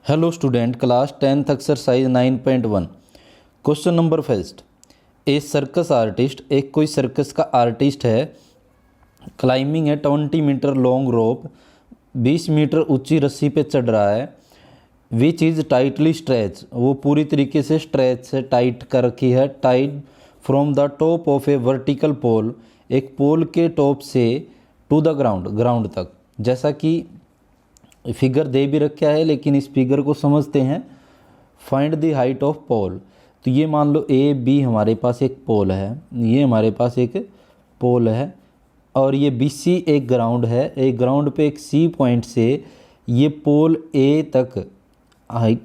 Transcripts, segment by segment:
Hello student, class 10th exercise 9.1 question number first. A circus artist, एक कोई circus का artist है, climbing है 20 मीटर लॉन्ग रोप, 20 मीटर ऊंची रस्सी पे चढ़ रहा है। विच इज़ टाइटली स्ट्रेच, वो पूरी तरीके से स्ट्रेच से टाइट कर रखी है। Tight from the top of a vertical pole, एक पोल के टॉप से टू द ग्राउंड, ग्राउंड तक। जैसा कि फिगर दे भी रखा है, लेकिन इस फिगर को समझते हैं। Find the height of pole, तो ये मान लो ए बी हमारे पास एक पोल है, ये हमारे पास एक पोल है, और ये बी सी एक ग्राउंड है। एक ग्राउंड पे एक सी पॉइंट से ये पोल ए तक,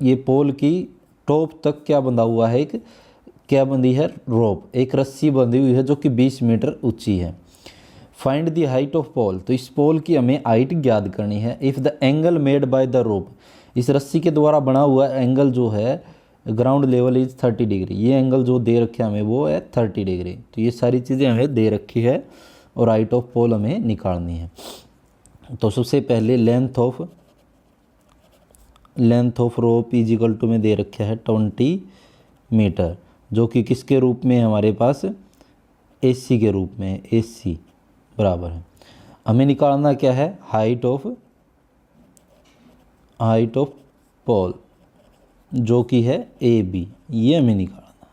ये पोल की टॉप तक क्या बंधा हुआ है, एक क्या बंधी है, रोप, एक रस्सी बंधी हुई है जो कि 20 मीटर ऊंची है। Find the height of pole, तो इस पोल की हमें हाइट ज्ञात करनी है। If the angle made by the rope, इस रस्सी के द्वारा बना हुआ एंगल जो है ग्राउंड लेवल इज 30 डिग्री, ये एंगल जो दे रखे हमें वो है 30 डिग्री। तो ये सारी चीज़ें हमें दे रखी है और हाइट ऑफ पोल हमें निकालनी है। तो सबसे पहले length of rope is equal to में दे रखा है 20 मीटर, जो कि किसके रूप में हमारे पास, AC के रूप में, AC बराबर है। हमें निकालना क्या है, हाइट ऑफ पोल जो कि है AB, ये हमें निकालना है।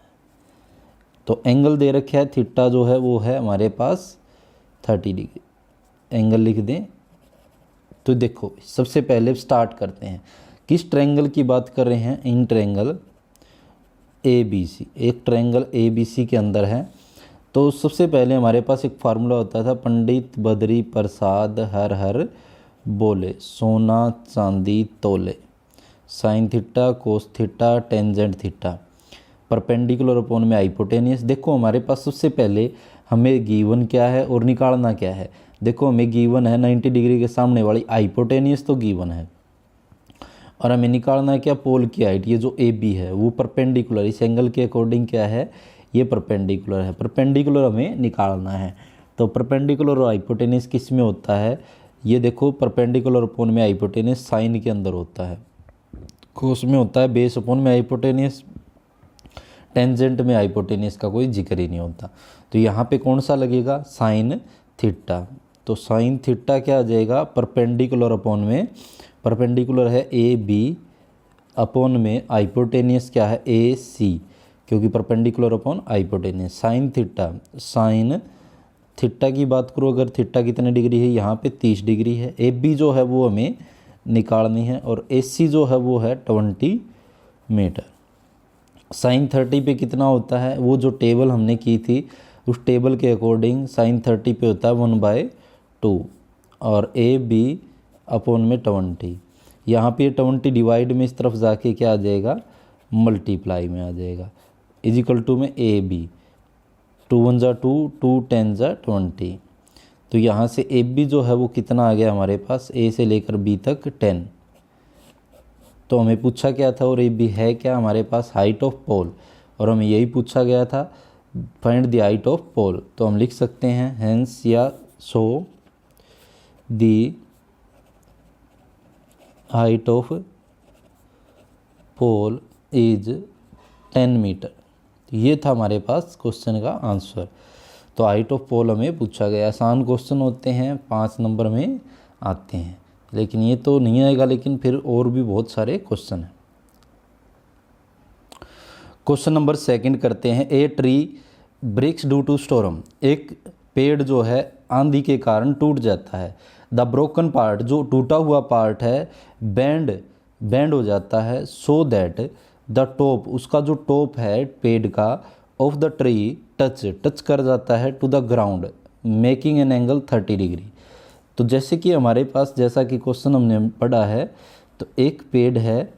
तो एंगल दे रखा है थीटा, जो है वो है हमारे पास 30 डिग्री, एंगल लिख दें। तो देखो सबसे पहले स्टार्ट करते हैं, किस ट्रायंगल की बात कर रहे हैं, इन ट्रायंगल ABC, एक ट्रायंगल ABC के अंदर है। तो सबसे पहले हमारे पास एक फार्मूला होता था, पंडित बद्री प्रसाद हर हर बोले, सोना चांदी तोले, sine theta cos theta tangent theta, perpendicular upon में हाइपोटेनियस। देखो हमारे पास सबसे पहले हमें गिवन क्या है और निकालना क्या है। देखो हमें गिवन है 90 डिग्री के सामने वाली हाइपोटेनियस, तो गिवन है, और हमें निकालना है क्या, पोल की हाइट। ये जो AB है वो परपेंडिकुलर, इस एंगल के अकॉर्डिंग क्या है, ये परपेंडिकुलर है। परपेंडिकुलर हमें निकालना है। तो परपेंडिकुलर और हाइपोटेनियस किस में होता है, ये देखो परपेंडिकुलर अपॉन में हाइपोटेनियस साइन के अंदर होता है, कोस में होता है बेस अपॉन में हाइपोटेनियस, टेंजेंट में हाइपोटेनियस का कोई जिक्र ही नहीं होता। तो यहाँ पे कौन सा लगेगा, साइन थीटा। तो साइन थीटा क्या आ जाएगा, परपेंडिकुलर अपॉन में, परपेंडिकुलर है AB अपॉन में हाइपोटेनियस क्या है, AC, क्योंकि perpendicular upon hypotenuse. Sine theta की बात करो, अगर थीटा कितने डिग्री है, यहाँ पे 30 डिग्री है। AB जो है वो हमें निकालनी है, और AC जो है वो है 20 मीटर। साइन 30 पे कितना होता है, वो जो टेबल हमने की थी उस टेबल के अकॉर्डिंग साइन 30 पे होता है 1/2, और AB अपॉन में 20। यहाँ पे 20 डिवाइड में इस तरफ जाके क्या आ जाएगा, मल्टीप्लाई में आ जाएगा, इज इक्वल टू में AB, 2 1 जा 2, 2 10 जा 20। तो यहाँ से AB जो है वो कितना आ गया हमारे पास, A से लेकर B तक 10। तो हमें पूछा क्या था, और AB है क्या हमारे पास, हाइट ऑफ पोल, और हमें यही पूछा गया था, find the height of pole. तो हम लिख सकते हैं हेंस या so the height of pole is 10 metre. ये था हमारे पास क्वेश्चन का आंसर। तो हाइट ऑफ पोल हमें पूछा गया। आसान क्वेश्चन होते हैं, 5 नंबर में आते हैं, लेकिन ये तो नहीं आएगा, लेकिन फिर और भी बहुत सारे क्वेश्चन हैं। क्वेश्चन नंबर सेकंड करते हैं, a tree breaks due to storm, एक पेड़ जो है आंधी के कारण टूट जाता है। द ब्रोकन पार्ट, जो टूटा हुआ पार्ट है, बैंड हो जाता है, सो दैट द टॉप, उसका जो टॉप है पेड़ का, ऑफ द ट्री टच कर जाता है to the ground, making an angle 30 degree. तो जैसे कि हमारे पास, जैसा कि क्वेश्चन हमने पढ़ा है, तो एक पेड़ है,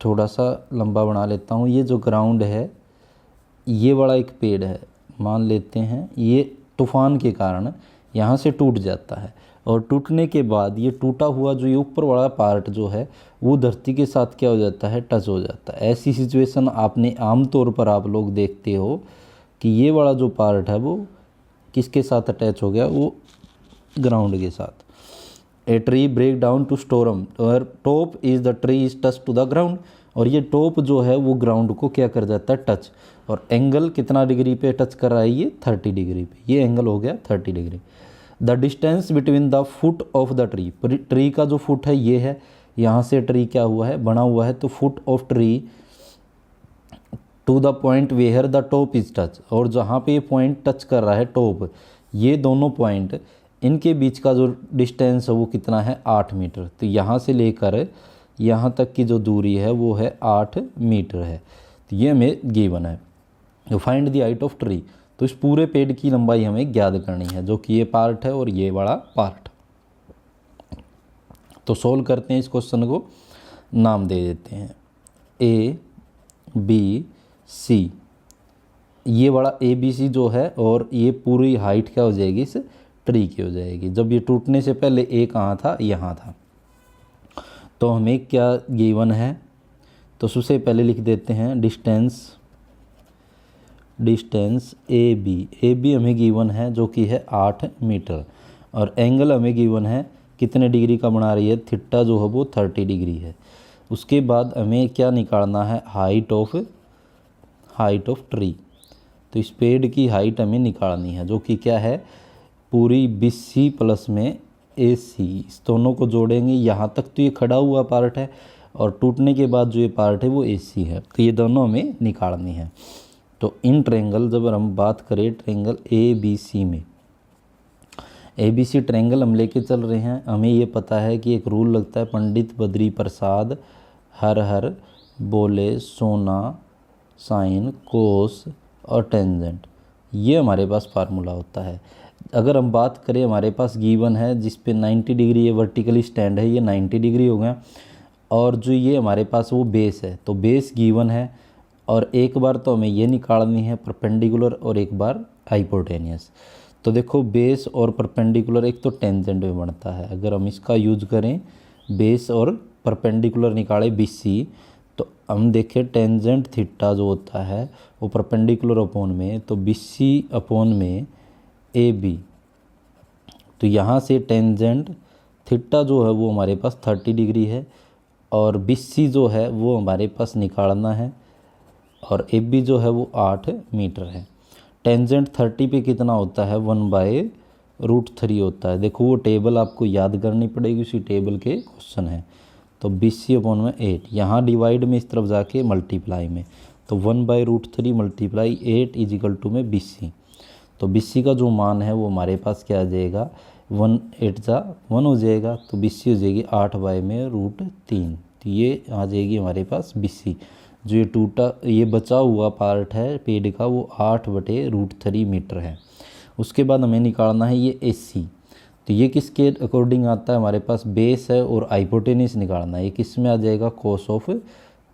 थोड़ा सा लंबा बना लेता हूँ, ये जो ग्राउंड है, ये वाला एक पेड़ है, मान लेते हैं, ये तूफान के कारण यहाँ से टूट जाता है, और टूटने के बाद ये टूटा हुआ जो ये ऊपर वाला पार्ट जो है वो धरती के साथ क्या हो जाता है, टच हो जाता है। ऐसी सिचुएशन आपने आमतौर पर आप लोग देखते हो कि ये वाला जो पार्ट है वो किसके साथ अटैच हो गया, वो ग्राउंड के साथ। A tree break down to storm और top is the tree is touch to the ground, और ये टॉप जो है वो ग्राउंड को क्या कर जाता है, टच। और एंगल कितना डिग्री पे टच कर रहा है, ये 30 डिग्री पे, ये एंगल हो गया 30 degree. The distance between the foot of the tree, tree का जो फुट है ये है, यहाँ से ट्री क्या हुआ है, बना हुआ है, तो foot of tree to the point where the top is touch, और जहाँ पे ये पॉइंट टच कर रहा है टॉप, ये दोनों पॉइंट इनके बीच का जो डिस्टेंस है वो कितना है, 8 मीटर। तो यहाँ से लेकर यहाँ तक की जो दूरी है वो है 8 मीटर है। तो ये हमें गिवन है। तो find the height of tree, तो इस पूरे पेड़ की लंबाई हमें ज्ञात करनी है, जो कि ये पार्ट है और ये बड़ा पार्ट। तो सोल्व करते हैं इस क्वेश्चन को, नाम दे देते हैं ए बी सी। ये बड़ा ए बी सी जो है, और ये पूरी हाइट क्या हो जाएगी, इस ट्री की हो जाएगी। जब ये टूटने से पहले ए कहाँ था, यहाँ था। तो हमें क्या गिवन है, तो सबसे पहले लिख देते हैं डिस्टेंस ए बी हमें गिवन है जो कि है 8 मीटर, और एंगल हमें गिवन है कितने डिग्री का बना रही है, थीटा जो है वो 30 डिग्री है। उसके बाद हमें क्या निकालना है, हाइट ऑफ ट्री। तो इस पेड़ की हाइट हमें निकालनी है, जो कि क्या है, पूरी BC प्लस में AC, इस दोनों को जोड़ेंगे। यहाँ तक तो ये खड़ा हुआ पार्ट है, और टूटने के बाद जो ये पार्ट है वो AC है। तो ये दोनों हमें निकालनी है। तो इन ट्रायंगल, जब हम बात करें ट्रायंगल ABC में, ABC ट्रायंगल हम लेके चल रहे हैं। हमें ये पता है कि एक रूल लगता है, पंडित बद्री प्रसाद हर हर बोले सोना साइन कोस और टेंजेंट, ये हमारे पास फार्मूला होता है। अगर हम बात करें, हमारे पास गिवन है जिस पे 90 डिग्री ये वर्टिकली स्टैंड है, ये 90 डिग्री हो गया, और जो ये हमारे पास वो बेस है, तो बेस गिवन है, और एक बार तो हमें ये निकालनी है परपेंडिकुलर और एक बार हाइपोटेनियस। तो देखो बेस और परपेंडिकुलर एक तो टेंजेंट में बनता है, अगर हम इसका यूज करें बेस और परपेंडिकुलर निकाले BC, तो हम देखें टेंजेंट थीटा जो होता है वो परपेंडिकुलर अपॉन में, तो BC अपॉन में AB। तो यहाँ से टेंजेंट थीटा जो है वो हमारे पास 30 डिग्री है, और BC जो है वो हमारे पास निकालना है, और AB जो है वो 8 मीटर है। टेंजेंट 30 पे कितना होता है, 1/√3 होता है। देखो वो टेबल आपको याद करनी पड़ेगी, उसी टेबल के क्वेश्चन है। तो BC अपॉन में 8, यहाँ डिवाइड में इस तरफ जाके मल्टीप्लाई में, तो 1/√3 मल्टीप्लाई 8 इजिकल टू में BC। तो BC का जो मान है वो हमारे पास क्या आ जाएगा, 1 8 जा 1 हो जाएगा, तो BC हो जाएगी 8/√3। तो ये आ जाएगी हमारे पास BC। जो ये टूटा ये बचा हुआ पार्ट है पेड़ का वो 8/√3 मीटर है। उसके बाद हमें निकालना है ये AC। तो ये किसके अकॉर्डिंग आता है, हमारे पास बेस है और हाइपोटेनियस निकालना है। ये किस में आ जाएगा, कोस ऑफ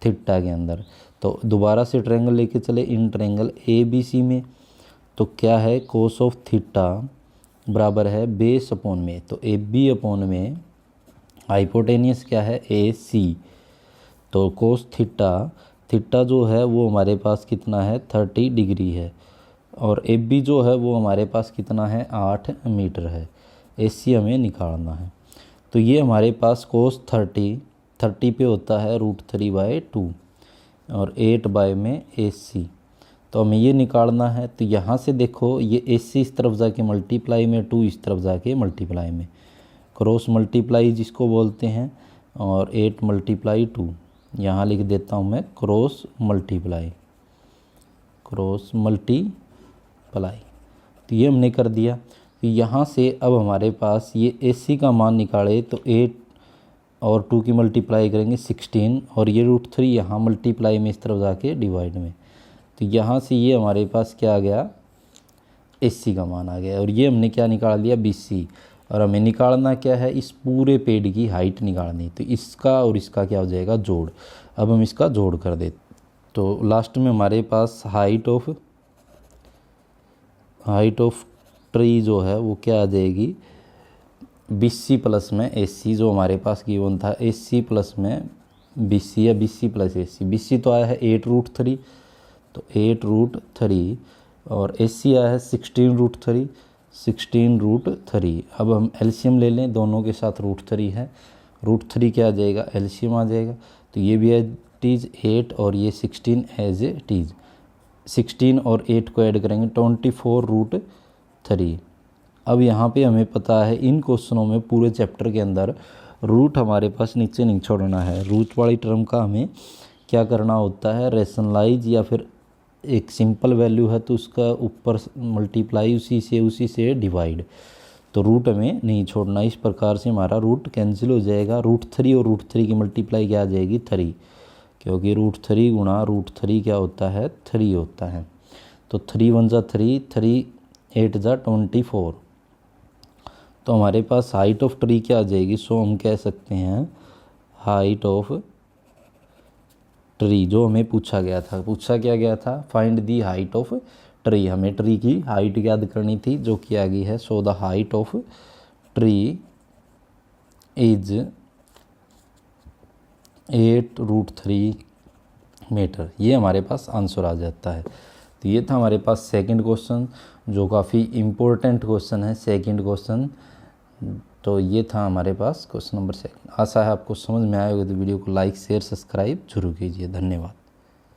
थीटा के अंदर। तो दोबारा से ट्रायंगल लेके चले, इन ट्रायंगल ABC में, तो क्या है, कोस ऑफ थीटा बराबर है बेस अपॉन में, तो AB अपॉन में हाइपोटेनियस क्या है, AC। तो कोस थीटा जो है वो हमारे पास कितना है, 30 डिग्री है, और AB जो है वो हमारे पास कितना है, 8 मीटर है। AC हमें निकालना है। तो ये हमारे पास कोस 30 पे होता है √3/2, और 8 में AC। तो हमें ये निकालना है। तो यहाँ से देखो ये AC इस तरफ जाके मल्टीप्लाई में, 2 इस तरफ जाके मल्टीप्लाई में, क्रॉस मल्टीप्लाई जिसको बोलते हैं, और 8 × 2 यहाँ लिख देता हूँ मैं, क्रॉस मल्टीप्लाई। तो ये हमने कर दिया। तो यहाँ से अब हमारे पास ये AC का मान निकाले, तो 8 और 2 की मल्टीप्लाई करेंगे 16, और ये √3 यहाँ मल्टीप्लाई में इस तरफ जाके डिवाइड में। तो यहाँ से ये हमारे पास क्या आ गया, AC का मान आ गया, और ये हमने क्या निकाल लिया, BC। और हमें निकालना क्या है, इस पूरे पेड़ की हाइट निकालनी। तो इसका और इसका क्या हो जाएगा, जोड़। अब हम इसका जोड़ कर देते। तो लास्ट में हमारे पास हाइट ऑफ ट्री जो है वो क्या आ जाएगी, BC प्लस में AC, जो हमारे पास गिवन था AC प्लस में BC या BC प्लस AC। BC तो आया है 8√3, तो 8√3, और AC आया है 16√3, 16√3। अब हम एलसीएम ले लें, दोनों के साथ √3 है, √3 क्या आ जाएगा, एलसीएम आ जाएगा। तो ये भी एज इट इज़ 8 और ये 16 एज इट इज़। 16 और 8 को ऐड करेंगे 24√3। अब यहाँ पे हमें पता है इन क्वेश्चनों में पूरे चैप्टर के अंदर रूट हमारे पास नीचे नहीं छोड़ना है। रूट वाली टर्म का हमें क्या करना होता है, रेशनलाइज, या फिर एक सिंपल वैल्यू है तो उसका ऊपर मल्टीप्लाई, उसी से डिवाइड। तो रूट हमें नहीं छोड़ना। इस प्रकार से हमारा रूट कैंसिल हो जाएगा। √3 और √3 की मल्टीप्लाई क्या आ जाएगी, 3, क्योंकि √3 गुणा √3 क्या होता है, 3 होता है। तो 3 1 जा 3, 3 8 जा 24। तो हमारे पास हाइट ऑफ ट्री क्या आ जाएगी, सो हम कह सकते हैं हाइट ऑफ ट्री, जो हमें पूछा गया था। पूछा क्या गया था, find the height of tree. हमें ट्री की हाइट याद करनी थी, जो किया गई है। So the height of tree is 8√3 metre. ये हमारे पास आंसर आ जाता है। तो ये था हमारे पास सेकंड क्वेश्चन, जो काफ़ी इम्पोर्टेंट क्वेश्चन है, सेकंड क्वेश्चन। तो ये था हमारे पास क्वेश्चन नंबर 2। आशा है आपको समझ में आएगा। तो वीडियो को लाइक शेयर सब्सक्राइब जरूर कीजिए। धन्यवाद।